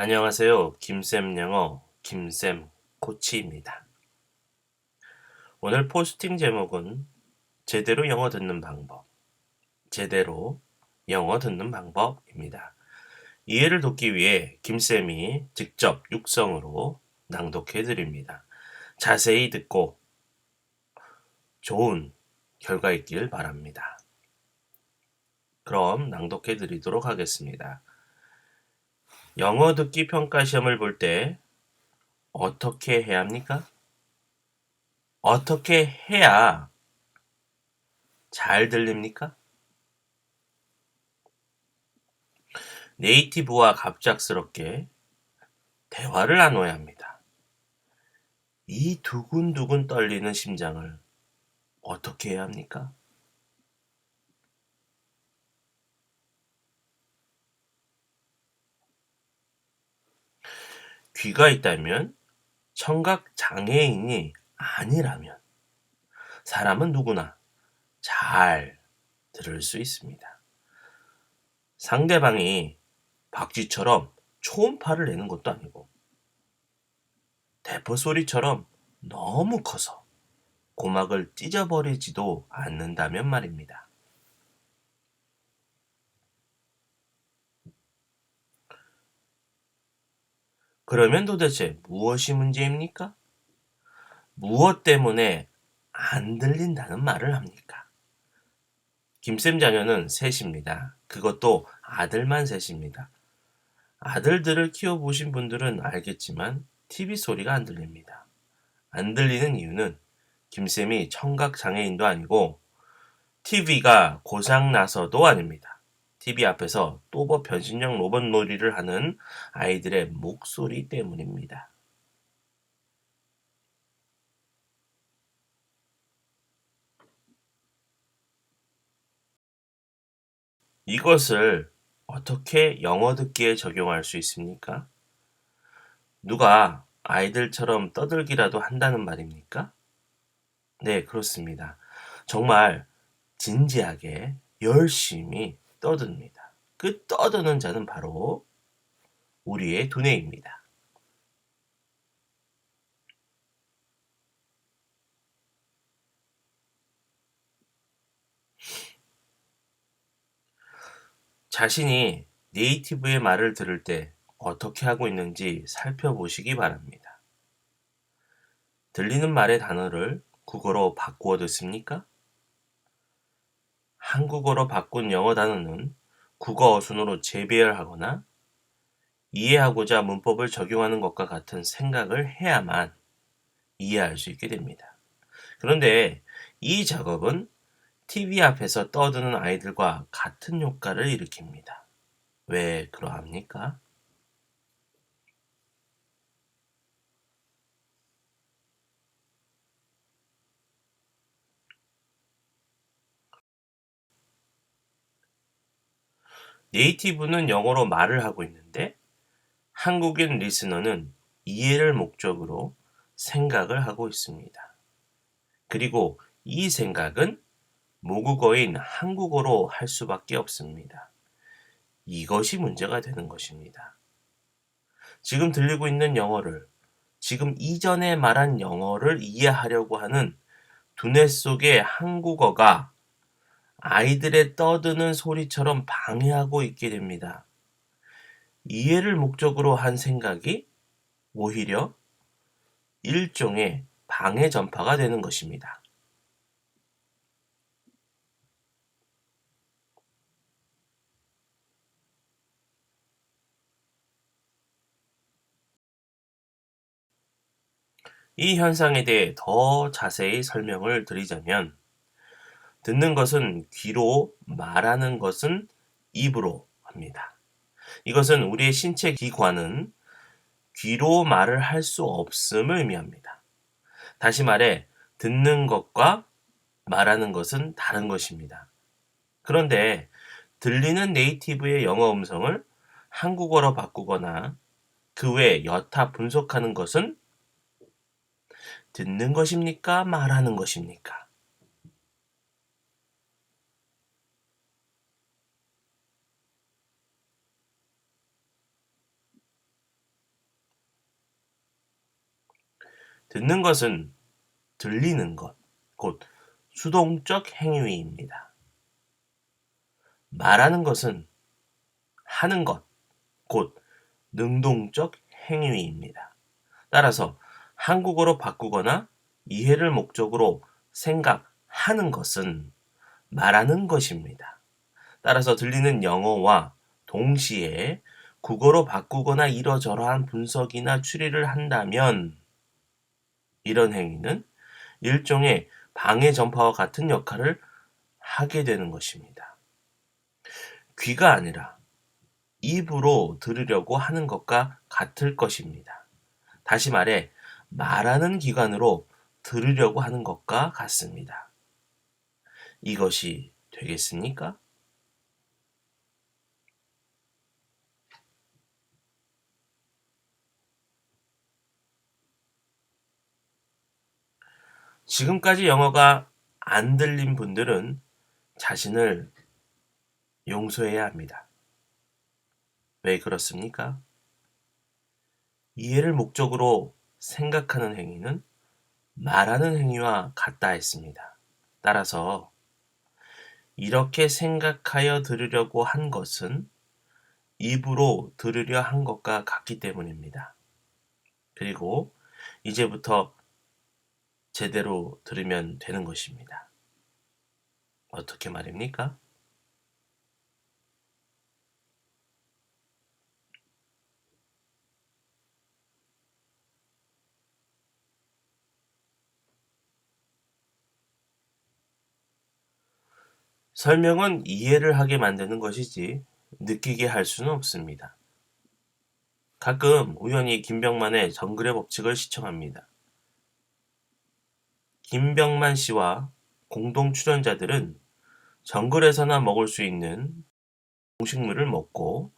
안녕하세요. 김쌤 영어 김쌤 코치입니다. 오늘 포스팅 제목은 제대로 영어 듣는 방법, 제대로 영어 듣는 방법입니다. 이해를 돕기 위해 김쌤이 직접 육성으로 낭독해 드립니다. 자세히 듣고 좋은 결과 있길 바랍니다. 그럼 낭독해 드리도록 하겠습니다. 영어 듣기 평가 시험을 볼 때 어떻게 해야 합니까? 어떻게 해야 잘 들립니까? 네이티브와 갑작스럽게 대화를 나눠야 합니다. 이 두근두근 떨리는 심장을 어떻게 해야 합니까? 귀가 있다면 청각 장애인이 아니라면 사람은 누구나 잘 들을 수 있습니다. 상대방이 박쥐처럼 초음파를 내는 것도 아니고 대포 소리처럼 너무 커서 고막을 찢어버리지도 않는다면 말입니다. 그러면 도대체 무엇이 문제입니까? 무엇 때문에 안 들린다는 말을 합니까? 김쌤 자녀는 셋입니다. 그것도 아들만 셋입니다. 아들들을 키워보신 분들은 알겠지만 TV 소리가 안 들립니다. 안 들리는 이유는 김쌤이 청각장애인도 아니고 TV가 고장나서도 아닙니다. TV 앞에서 또버 변신형 로봇 놀이를 하는 아이들의 목소리 때문입니다. 이것을 어떻게 영어 듣기에 적용할 수 있습니까? 누가 아이들처럼 떠들기라도 한다는 말입니까? 네, 그렇습니다. 정말 진지하게 열심히 떠듭니다. 그 떠드는 자는 바로 우리의 두뇌입니다. 자신이 네이티브의 말을 들을 때 어떻게 하고 있는지 살펴보시기 바랍니다. 들리는 말의 단어를 국어로 바꾸어 듣습니까? 한국어로 바꾼 영어 단어는 국어 어순으로 재배열하거나 이해하고자 문법을 적용하는 것과 같은 생각을 해야만 이해할 수 있게 됩니다. 그런데 이 작업은 TV 앞에서 떠드는 아이들과 같은 효과를 일으킵니다. 왜 그러합니까? 네이티브는 영어로 말을 하고 있는데 한국인 리스너는 이해를 목적으로 생각을 하고 있습니다. 그리고 이 생각은 모국어인 한국어로 할 수밖에 없습니다. 이것이 문제가 되는 것입니다. 지금 들리고 있는 영어를 지금 이전에 말한 영어를 이해하려고 하는 두뇌 속의 한국어가 아이들의 떠드는 소리처럼 방해하고 있게 됩니다. 이해를 목적으로 한 생각이 오히려 일종의 방해 전파가 되는 것입니다. 이 현상에 대해 더 자세히 설명을 드리자면, 듣는 것은 귀로, 말하는 것은 입으로 합니다. 이것은 우리의 신체 기관은 귀로 말을 할 수 없음을 의미합니다. 다시 말해, 듣는 것과 말하는 것은 다른 것입니다. 그런데 들리는 네이티브의 영어 음성을 한국어로 바꾸거나 그 외 여타 분석하는 것은 듣는 것입니까? 말하는 것입니까? 듣는 것은 들리는 것, 곧 수동적 행위입니다. 말하는 것은 하는 것, 곧 능동적 행위입니다. 따라서 한국어로 바꾸거나 이해를 목적으로 생각하는 것은 말하는 것입니다. 따라서 들리는 영어와 동시에 국어로 바꾸거나 이러저러한 분석이나 추리를 한다면 이런 행위는 일종의 방해 전파와 같은 역할을 하게 되는 것입니다. 귀가 아니라 입으로 들으려고 하는 것과 같을 것입니다. 다시 말해 말하는 기관으로 들으려고 하는 것과 같습니다. 이것이 되겠습니까? 지금까지 영어가 안 들린 분들은 자신을 용서해야 합니다. 왜 그렇습니까? 이해를 목적으로 생각하는 행위는 말하는 행위와 같다 했습니다. 따라서 이렇게 생각하여 들으려고 한 것은 입으로 들으려 한 것과 같기 때문입니다. 그리고 이제부터 제대로 들으면 되는 것입니다. 어떻게 말입니까? 설명은 이해를 하게 만드는 것이지 느끼게 할 수는 없습니다. 가끔 우연히 김병만의 정글의 법칙을 시청합니다. 김병만 씨와 공동 출연자들은 정글에서나 먹을 수 있는 동식물을 먹고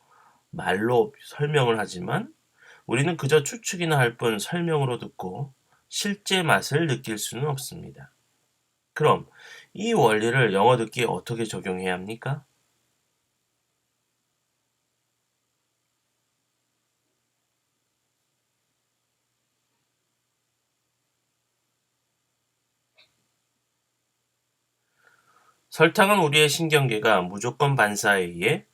말로 설명을 하지만 우리는 그저 추측이나 할 뿐 설명으로 듣고 실제 맛을 느낄 수는 없습니다. 그럼 이 원리를 영어 듣기에 어떻게 적용해야 합니까? 설탕은 우리의 신경계가 무조건 반사에 의해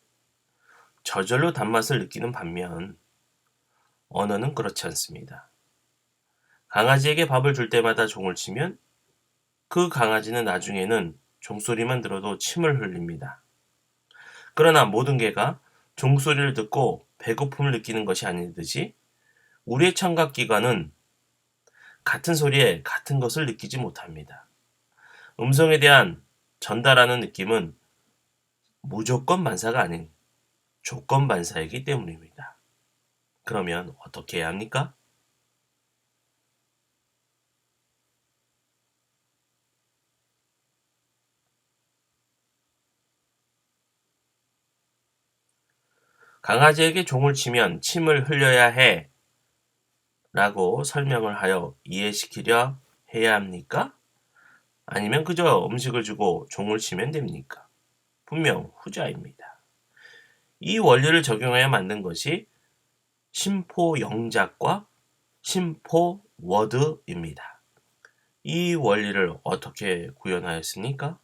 저절로 단맛을 느끼는 반면 언어는 그렇지 않습니다. 강아지에게 밥을 줄 때마다 종을 치면 그 강아지는 나중에는 종소리만 들어도 침을 흘립니다. 그러나 모든 개가 종소리를 듣고 배고픔을 느끼는 것이 아니듯이 우리의 청각기관은 같은 소리에 같은 것을 느끼지 못합니다. 음성에 대한 전달하는 느낌은 무조건 반사가 아닌 조건 반사이기 때문입니다. 그러면 어떻게 해야 합니까? 강아지에게 종을 치면 침을 흘려야 해 라고 설명을 하여 이해시키려 해야 합니까? 아니면 그저 음식을 주고 종을 치면 됩니까? 분명 후자입니다. 이 원리를 적용하여 만든 것이 심포 영작과 심포 워드입니다. 이 원리를 어떻게 구현하였습니까?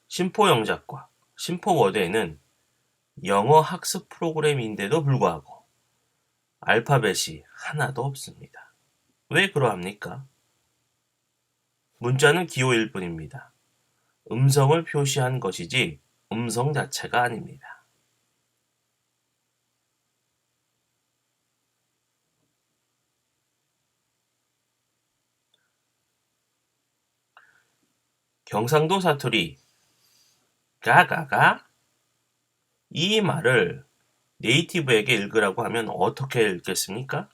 심포 영작과 심포 워드에는 영어 학습 프로그램인데도 불구하고 알파벳이 하나도 없습니다. 왜 그러합니까? 문자는 기호일 뿐입니다. 음성을 표시한 것이지 음성 자체가 아닙니다. 경상도 사투리 가가가 이 말을 네이티브에게 읽으라고 하면 어떻게 읽겠습니까?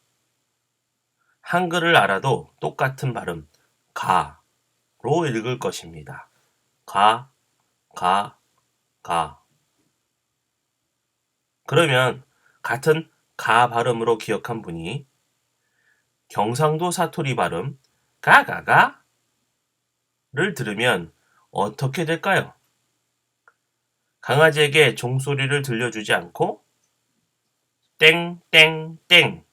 한글을 알아도 똑같은 발음 가로 읽을 것입니다. 가, 가, 가. 그러면 같은 가 발음으로 기억한 분이 경상도 사투리 발음 가가가를 들으면 어떻게 될까요? 강아지에게 종소리를 들려주지 않고 땡땡땡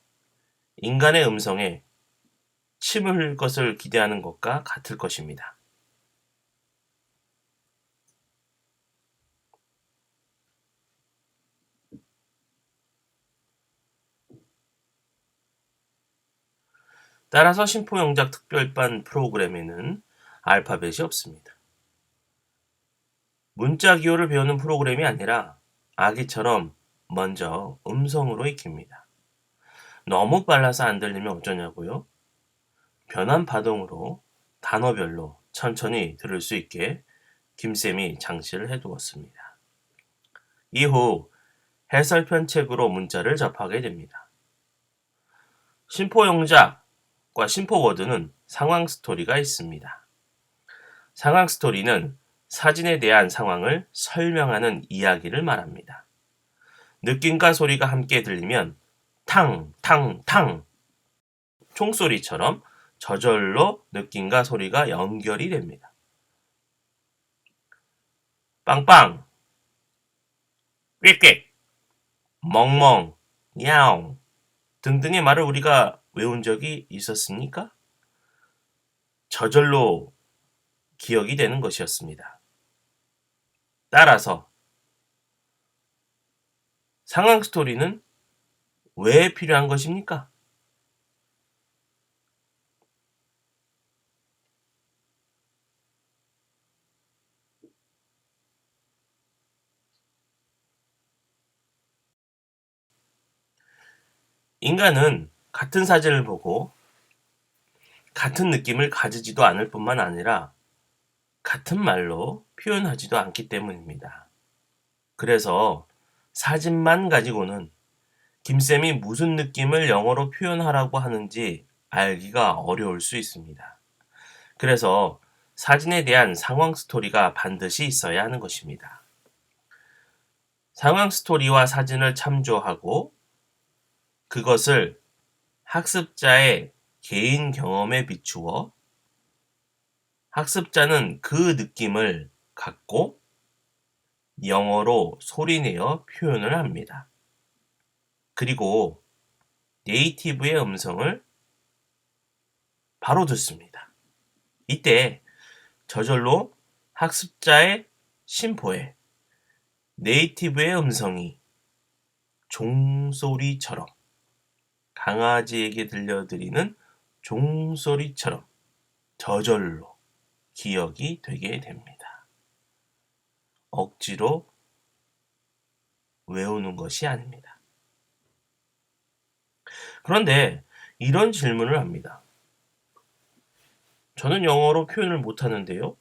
인간의 음성에 침을 흘릴 것을 기대하는 것과 같을 것입니다. 따라서 신포영작 특별반 프로그램에는 알파벳이 없습니다. 문자 기호를 배우는 프로그램이 아니라 아기처럼 먼저 음성으로 익힙니다. 너무 빨라서 안 들리면 어쩌냐고요? 변환 파동으로 단어별로 천천히 들을 수 있게 김쌤이 장치를 해두었습니다. 이후 해설편 책으로 문자를 접하게 됩니다. 신포영작과 신포워드는 상황 스토리가 있습니다. 상황 스토리는 사진에 대한 상황을 설명하는 이야기를 말합니다. 느낌과 소리가 함께 들리면 탕, 탕, 탕 총소리처럼 저절로 느낌과 소리가 연결이 됩니다. 빵빵, 꽥꽥, 멍멍, 야옹 등등의 말을 우리가 외운 적이 있었습니까? 저절로 기억이 되는 것이었습니다. 따라서 상황 스토리는 왜 필요한 것입니까? 인간은 같은 사진을 보고 같은 느낌을 가지지도 않을 뿐만 아니라 같은 말로 표현하지도 않기 때문입니다. 그래서 사진만 가지고는 김쌤이 무슨 느낌을 영어로 표현하라고 하는지 알기가 어려울 수 있습니다. 그래서 사진에 대한 상황 스토리가 반드시 있어야 하는 것입니다. 상황 스토리와 사진을 참조하고 그것을 학습자의 개인 경험에 비추어 학습자는 그 느낌을 갖고 영어로 소리내어 표현을 합니다. 그리고 네이티브의 음성을 바로 듣습니다. 이때 저절로 학습자의 심포에 네이티브의 음성이 종소리처럼 강아지에게 들려드리는 종소리처럼 저절로 기억이 되게 됩니다. 억지로 외우는 것이 아닙니다. 그런데 이런 질문을 합니다. 저는 영어로 표현을 못하는데요.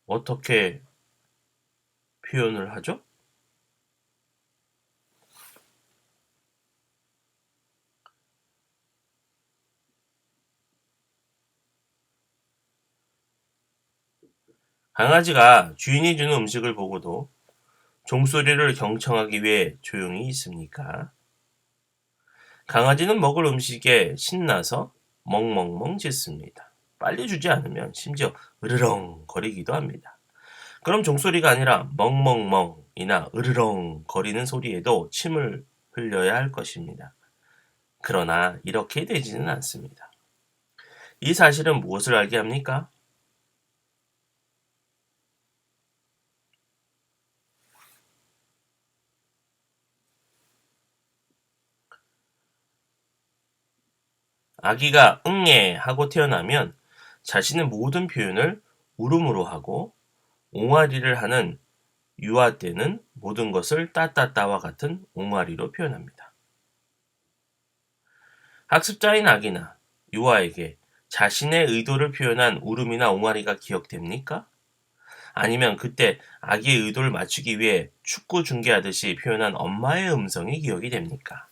어떻게 표현을 하죠? 강아지가 주인이 주는 음식을 보고도 종소리를 경청하기 위해 조용히 있습니까? 강아지는 먹을 음식에 신나서 멍멍멍 짖습니다. 빨리 주지 않으면 심지어 으르렁 거리기도 합니다. 그럼 종소리가 아니라 멍멍멍이나 으르렁 거리는 소리에도 침을 흘려야 할 것입니다. 그러나 이렇게 되지는 않습니다. 이 사실은 무엇을 알게 합니까? 아기가 응애 하고 태어나면 자신의 모든 표현을 울음으로 하고 옹알이를 하는 유아 때는 모든 것을 따따따와 같은 옹알이로 표현합니다. 학습자인 아기나 유아에게 자신의 의도를 표현한 울음이나 옹알이가 기억됩니까? 아니면 그때 아기의 의도를 맞추기 위해 축구 중계하듯이 표현한 엄마의 음성이 기억이 됩니까?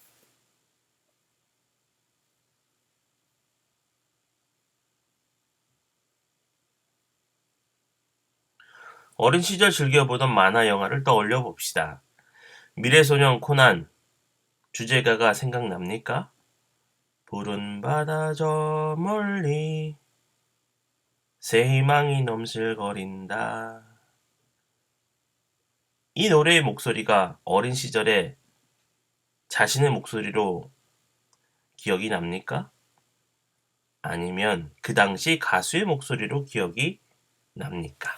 어린 시절 즐겨보던 만화 영화를 떠올려 봅시다. 미래소년 코난 주제가가 생각납니까? 푸른 바다 저 멀리 새 희망이 넘실거린다. 이 노래의 목소리가 어린 시절에 자신의 목소리로 기억이 납니까? 아니면 그 당시 가수의 목소리로 기억이 납니까?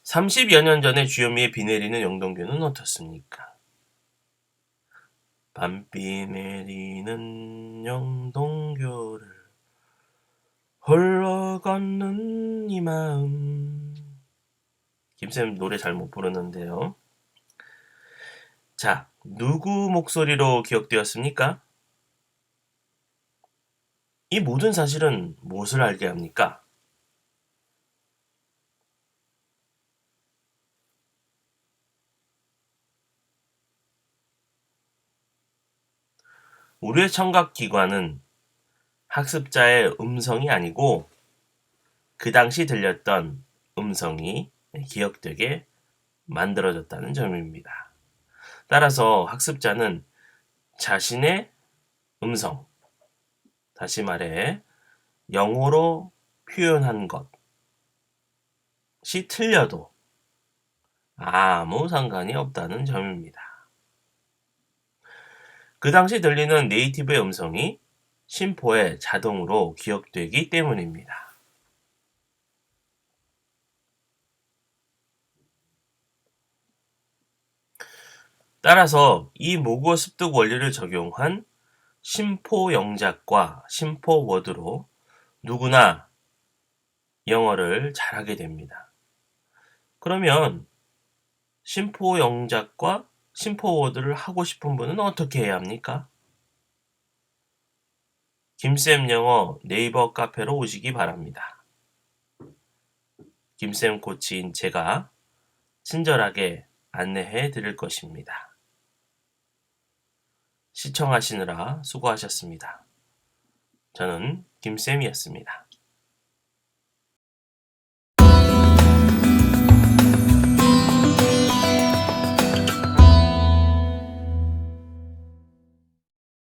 30여 년 전에 주현미의 비 내리는 영동교는 어떻습니까? 밤비 내리는 영동교를 홀로 걷는 이 마음. 김쌤 노래 잘 못 부르는데요. 자, 누구 목소리로 기억되었습니까? 이 모든 사실은 무엇을 알게 합니까? 우리의 청각기관은 학습자의 음성이 아니고 그 당시 들렸던 음성이 기억되게 만들어졌다는 점입니다. 따라서 학습자는 자신의 음성, 다시 말해 영어로 표현한 것이 틀려도 아무 상관이 없다는 점입니다. 그 당시 들리는 네이티브의 음성이 심포에 자동으로 기억되기 때문입니다. 따라서 이 모국어 습득 원리를 적용한 심포 영작과 심포 워드로 누구나 영어를 잘하게 됩니다. 그러면 심포 영작과 심포 워드를 하고 싶은 분은 어떻게 해야 합니까? 김쌤 영어 네이버 카페로 오시기 바랍니다. 김쌤 코치인 제가 친절하게 안내해 드릴 것입니다. 시청하시느라 수고하셨습니다. 저는 김쌤이었습니다.